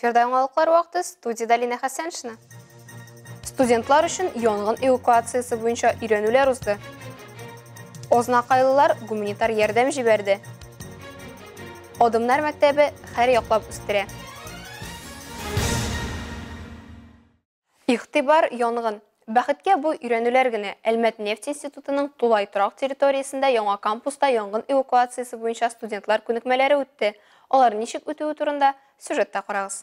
Эфирда яңалыклар вакыты, студияда Лина Хасеншина. Студентлар үшін янгын эвакуациясы буенча өйрәнүләр узды. Ознакайлылар гуманитар ярдәм җибәрде. Адымнар мәктәбе һәр яклап үстерә. Игътибар янгын. Бәхеткә бу өйрәнүләр генә Әлмәт нефть институтының Тулай торак территориясендә яңа кампуста янгын эвакуациясы буенча студентлар күнекмәләре үтте. Алар ничек үтүе турында сюжетта карагыз.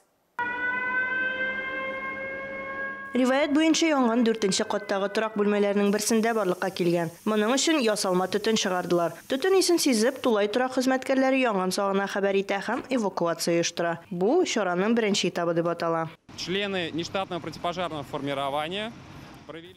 Риваят буенча янгын 4-нче каттагы торак бүлмәләрнең берсендә барлыкка килгән. Моның өчен ясалма төтен чыгардылар. Төтен исен сизеп, Тулай торак хезмәткәрләре янгын сагына хәбәр итә һәм эвакуация оештыра. Бу чараның беренче этабы дип атала. Члены нештатного противопожарного формирования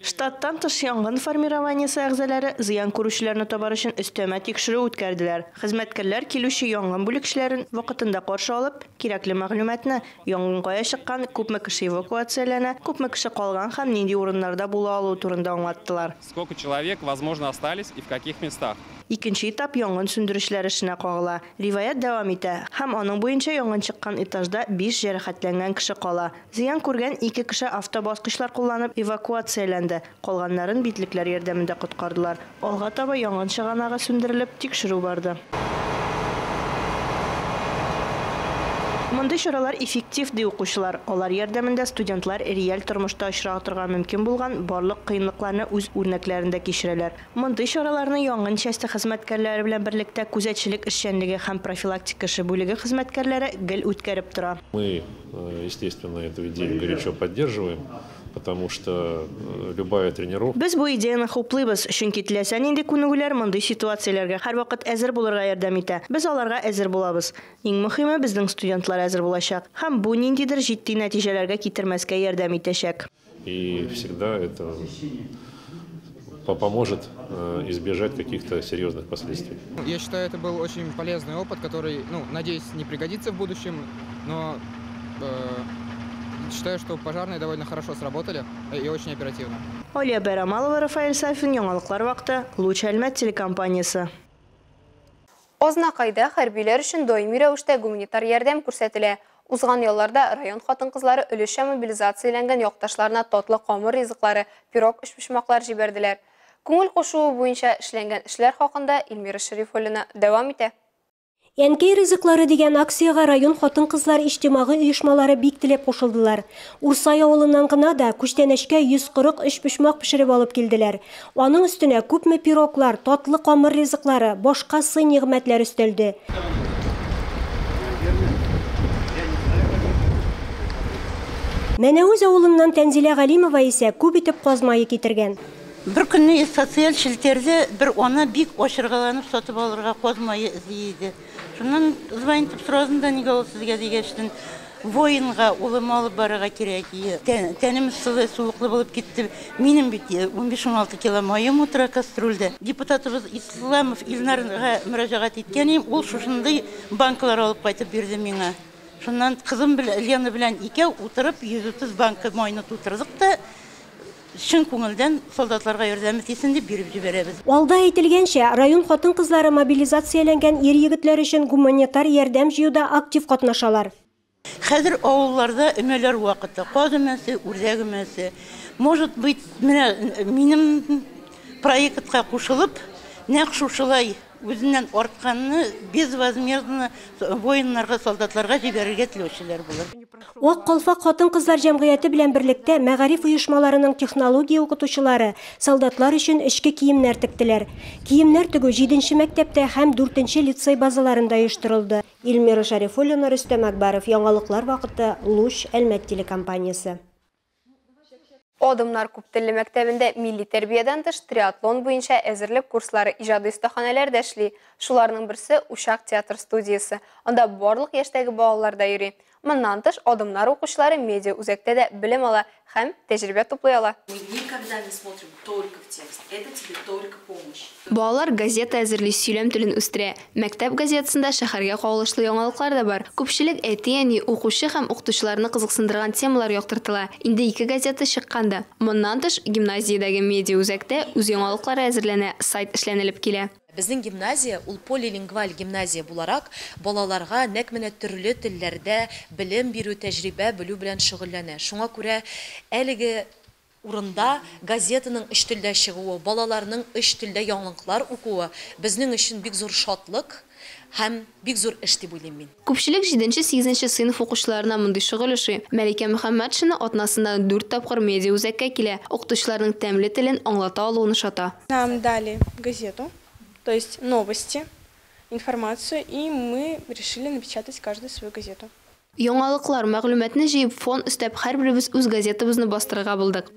Штаттан тыш янгын формированиясе әгъзалары зыян күрүчеләрне табар өчен өстәмә тикшерү үткәрделәр. Хезмәткәрләр килүче янгын бүлекчеләрен вакытында каршы алып, кирәкле мәгълүматны, янгын кая чыккан, күпме кеше эвакуацияләнә, күпме кеше калган һәм нинди урыннарда була алу турында аңлаттылар. Сколько человек, возможно, остались и в каких местах. Икенче этап янгын сүндерүчеләр эшенә кагыла. Риваят дәвам итә һәм аның буенча янгын чыккан этажда 5 җәрәхәтләнгән кеше кала. Зыян күргән 2 кеше автобаскычлар кулланып эвакуацияләнде. Калганнарын битлекләр ярдәмендә коткардылар. Алга таба янгын чыганагы сүндерелеп тикшерү барды. Мондый чаралар эффектив ди укучылар. Алар ярдәмендә студентлар реаль тормышта очрага торган мөмкин булган барлык кыенлыкларны үз үрнәкләрендә кичерәләр. Мондый чараларны янгын части хезмәткәрләре белән берлектә күзәтчелек эшчәнлеге һәм профилактика эше бүлеге хезмәткәрләре гел үткәреп тора. Мы, естественно, эту идею горячо поддерживаем. Потому что любая тренировка... Без бу идеяны хуплыйбыз, чөнки теләсә нинди күнегүләр мондый ситуацияләргә һәрвакыт әзер булырга ярдәм итә. Без аларга әзер булабыз. Иң мөһиме безнең студентлар әзер булачак һәм бу ниндидер җитди нәтиҗәләргә китермәскә ярдәм итәчәк. И всегда это поможет избежать каких-то серьезных последствий. Я считаю, это был очень полезный опыт, который, надеюсь, не пригодится в будущем, но считаю, что пожарные довольно хорошо сработали и очень оперативно. Олия Бәрамалова, Рафаэль Сафин, яңалыклар вакыты, Луч Әлмәт телекомпаниясе. Ознакайда хәрбиләр өчен даими рәвештә гуманитар ярдәм күрсәтелә. Узган елларда район хатын-кызлары өлешчә мобилизацияләнгән якташларына татлы камыр ризыклары, пирог эшпошмаклар җибәрделәр. Күңел кушуы буенча эшләнгән эшләр хакында Илмира Шәрифуллина дәвам итә. Янкей ризыклары дигән акцияга район хатын-кызлар иҗтимагый оешмалары бик теләп кушылдылар. Урсай авылыннан гына да күчтәнәчкә 140 эшпошмак пешереп алып килделәр. Аның өстенә күпме пироглар, татлы камыр ризыклары, башка сый-нигъмәтләр өстәлде. Мәнәүз авылыннан Тәнзилә Галимова исә күп итеп казмайы китергән. Бір күнне социаль шелтерде бір оны бик ошыргаланып сатып алырга казмайы иде. Шуннан звонитып соразым да нигә ул сезгә дигәчтен воинга улым алып барырга кирәк. Тәнем сылы суыклы булып китте. Минем бит 15-16 кило маем утыра кастрюльдә. Депутатыбыз Исламов Илнарга мөрәҗәгать иткәнем, ул шушындый банкалар алып кайтып бирде миңа. Шуннан кызым белән Лена белән икәү утырып 130 банка майны тутырдык та шын күңелдән солдатларга ярдәм итсен дип биреп җибәрәбез. Алда әйтелгәнчә, район хатын-кызлары мобилизацияләнгән ир-егетләр өчен гуманитар ярдәм җыюда актив катнашалар. Хәзер авылларда өмәләр вакыты, казымәсе, үрдәгемәсе. Может быть, минем проектка кушылып, нәкъ шушылай үзеннән артканны безвозмездно воиннарга, солдатларга җибәрергә теләүчеләр булыр. Ак Калфак хатын-кызлар җәмгыяте белән берлектә мәгариф оешмаларының технология укытучылары солдатлар өчен эчке киемнәр тектеләр. Киемнәр тегү 7нче мәктәптә һәм 4нче лицей базаларында оештырылды. Илмира Шәрифуллина, Рөстәм Әкбаров, яңалыклар вакыты, Луч Әлмәт телекомпаниясе. Адымнар күптелле мәктәбендә милли тәрбиядән тыш триатлон буенча әзерлек курслары иҗади остаханәләрдә эшли. Шуларның берсе Ушак театр студиясе. Анда барлык яшьтәге балалар да йөри. Моннан тыш адымнар укучылары медиа үзәктә дә белем ала һәм тәҗрибә туплый ала. Мы никогда не смотрим только в текст. Это тебе только помощь. Балалар газета әзерли сөйләм телен үстерә. Мәктәп газетасында шәһәргә кагылышлы яңалыклар да бар. Күпчелек әти-әни, укучы һәм укытучыларны кызыксындырган темалар яктыртыла. Инде 2 газета чыкканда. Моннан тыш гимназиядәге медиа үзәктә үз яңалыклары әзерләнә, сайт эшләнелеп килә. Безнең гимназия, ул полилингваль гимназия буларак, балаларга нәкъ менә төрле телләрдә белем бирү, тәҗрибә белү белән шөгыльләнә. Шуңа күрә әлеге урында газетаның өч телдә чыгуы, балаларның өч телдә яңалыклар укуы безнең өчен бик зур шатлык һәм бик зур эш дип уйлыйм мин. Күпчелек 7-8 сыйныф укучыларына мондый шөгыль эше. Мәликә Мөхәммәтшина атнасында 4 тапкыр медиа үзәккә килә, укытучыларның тәмле телен аңлата алуын шата. Нам дали газету, то есть новости, информацию, и мы решили напечатать каждую свою газету. Яңалыклар, мәгълүматны җыеп фон өстәп һәрберебез үз газетабызны бастырырга булдык.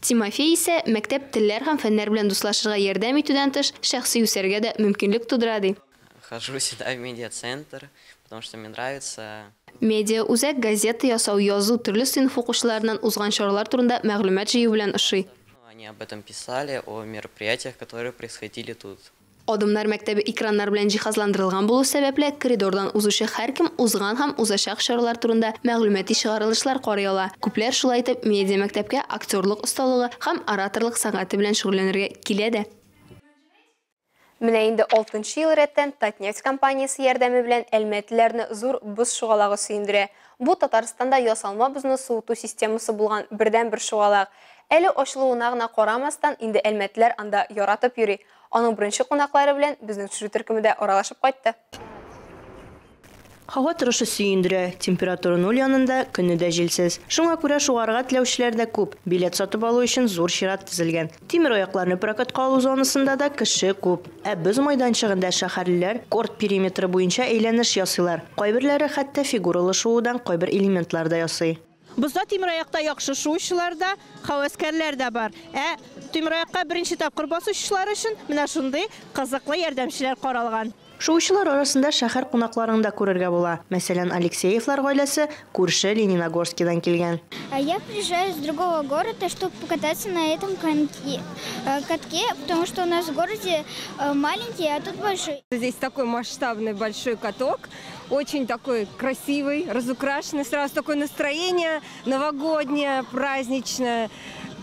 Тимофей исә мәктәп телләр һәм фәннәр белән дуслашырга ярдәм итүдән тыш, шәхси үсәргә дә мөмкинлек тудыра ди. Хожу сюда в медиа-центр, потому что мне нравится. Медиа үзәк газета ясау, язу, төрле сыйныф укучыларыннан узган чаралар турында мәгълүмат җыю белән ошый. Они об этом писали, о мероприятиях, которые происходили тут. Адымнар мәктәбе экраннар белән җиһазландырылган булу сәбәпле, коридордан узучы һәркем узган һәм узачак чаралар турында мәгълүмати чыгарылышлар карый ала. Күпләр шулай итеп медиа мәктәпкә актерлык осталыгы һәм ораторлык сәнгате белән шөгыльләнергә килә дә. Менә инде 6-нчы ел рәттән Татнефть компаниясе ярдәме белән әлмәтләрне зур боз шугалагы сөендерә. Бу Татарстанда ясалма бозны суыту системасы булган бердән-бер шугалак. Әле ачылуына гына карамастан, инде әлмәтләр анда яратып йөри. Аның беренче кунаклары белән безнең төшү төркемендә аралашып кайтты. Һава торышы сөендерә, температура 0 янында, көнне дә җилсез. Шуңа күрә шугарга теләүчеләр дә күп. Билет сатып алу өчен зур чират төзелгән. Тимер аякларны прокатка алу зонасында да кеше күп. Ә без майданчыгында шәһәрлеләр корт периметры буенча әйләнеш ясыйлар. Кайберләре хәтта фигуралы шуудан кайбер элементлар да ясый. Бузда тимер аякта яхшы шуучылар да, хәвәскәрләр дә бар. Тимер аякка беренче тапкыр басучылар өчен менә шундый кызыклы ярдәмчеләр каралган. Шуучылар арасында шәһәр кунакларын да күрергә була. Мәсәлән, Алексеевлар гаиләсе күрше Лениногорскидан килгән. Я приезжаю из другого города, чтобы покататься на этом катке, потому что у нас в городе маленький, а тут большой. Здесь такой масштабный большой каток, очень такой красивый, разукрашенный, сразу такое настроение новогоднее, праздничное.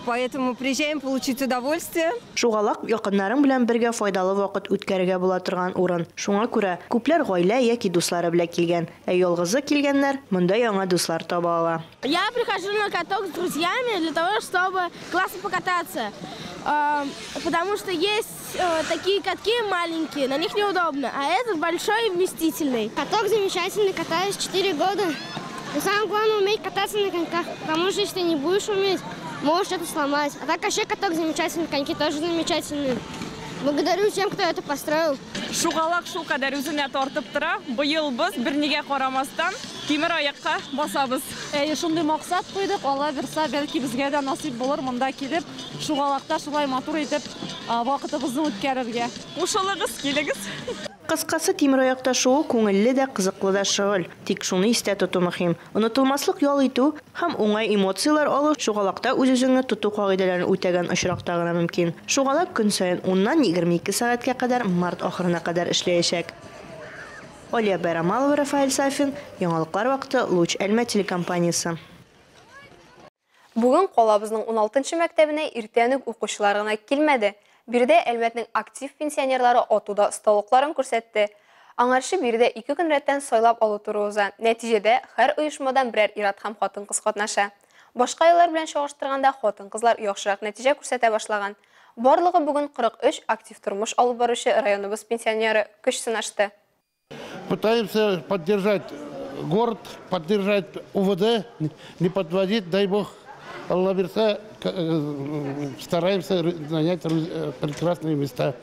Поэтому приезжаем получить удовольствие. Шугалак якыннарың белән бергә файдалы вакыт үткәрергә була торган урын. Шуңа күрә күпләр гаилә яки дуслары белән килгән. Ә ялгызы килгәннәр монда яңа дуслар таба ала. Я прихожу на каток с друзьями для того, чтобы классно покататься. Потому что есть такие катки маленькие, на них неудобно, а этот большой и вместительный. Каток замечательный, катаюсь 4 года. Но самое главное уметь кататься на коньках, потому что если ты не будешь уметь, можешь это сломать. А так вообще каток замечательный, коньки тоже замечательные. Благодарю тем, кто это построил. Шугалак шул кадәр үзенә тартып тора. Быел без бернигә карамастан тимер аякка басабыз. Шундый максат куйдык, Алла бирсә, бәлки безгә дә насыйп булыр монда килеп, шугалакта шулай матур итеп вакытыбызны үткәрергә. Кушылыгыз, килегез. Кыскасы, тимер аякта шуу күңелле дә, кызыклы да шөгыль. Тик шуны истә тоту мөһим. Онытылмаслык ял итү һәм уңай эмоциялар алу шугалакта үз-үзеңне тоту кагыйдәләрен үтәгән очракта гына мөмкин. Шугалак көн саен 10-нан 22 сәгатькә кадәр март ахырына кадәр эшләячәк. Олия Байрамалова, Рафаэль Сафин, Яңалыклар вакыты, Луч Әлмә телекомпаниясе. Бүген калабызның 16-нчы мәктәбенә иртән үк укучылар гына килмәде. Бирдә Әлмәтнең актив пенсионерлары атуда осталыкларын күрсәтте. Аңарчы бирдә 2 көн рәттән сайлап алу туры уза. Нәтиҗәдә һәр оешмадан берәр ир-ат һәм хатын-кыз катнаша. Башка еллар белән чагыштырганда хатын-кызлар яхшырак нәтиҗә күрсәтә башлаган. Барлыгы бүген 43 актив тормыш алып баручы районыбыз пенсионеры көч сынашты. Пытаемся поддержать город, поддержать УВД, не подводить, дай бог, Алла бирса, стараемся занять прекрасные места.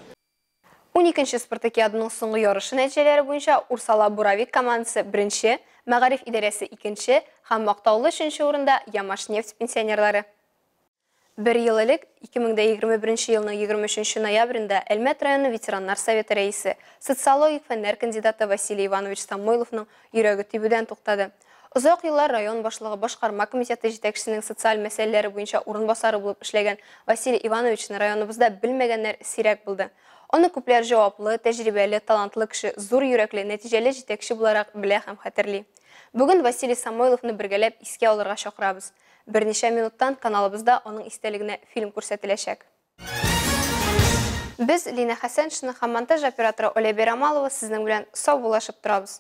12-нче спартакиаданың соңгы ярышы нәтиҗәләре буенча Урсала Буравик командасы 1-нче, Мәгариф идарәсе 2-нче һәм Мактаулы 3-нче урында Ямаш-Нефть пенсионерлары. Бер ел элек 2021 елның 23 ноябрендә Әлмәт районы ветераннар советы рәисе, социологик фәннәр кандидаты Василий Иванович Самойловның йөрәге тибүдән туктады. Узак еллар район башлыгы башкарма комитеты җитәкчесенең социаль мәсьәләләре буенча урынбасары булып эшләгән Василий Ивановичны районыбызда белмәгәннәр сирәк булды. Аны күпләр җаваплы, тәҗрибәле, талантлы кеше, зур йөрәкле, нәтиҗәле җитәкче буларак белә һәм хәтерли. Бүген Василий Самойловны бергәләп искә алырга чакырабыз. Берничә минуттан каналыбызда аның истәлегенә фильм күрсәтеләчәк. Біз Лина Хасеншина һәм монтаж операторы Оля Берамалова сезнең белән сау булашып торабыз.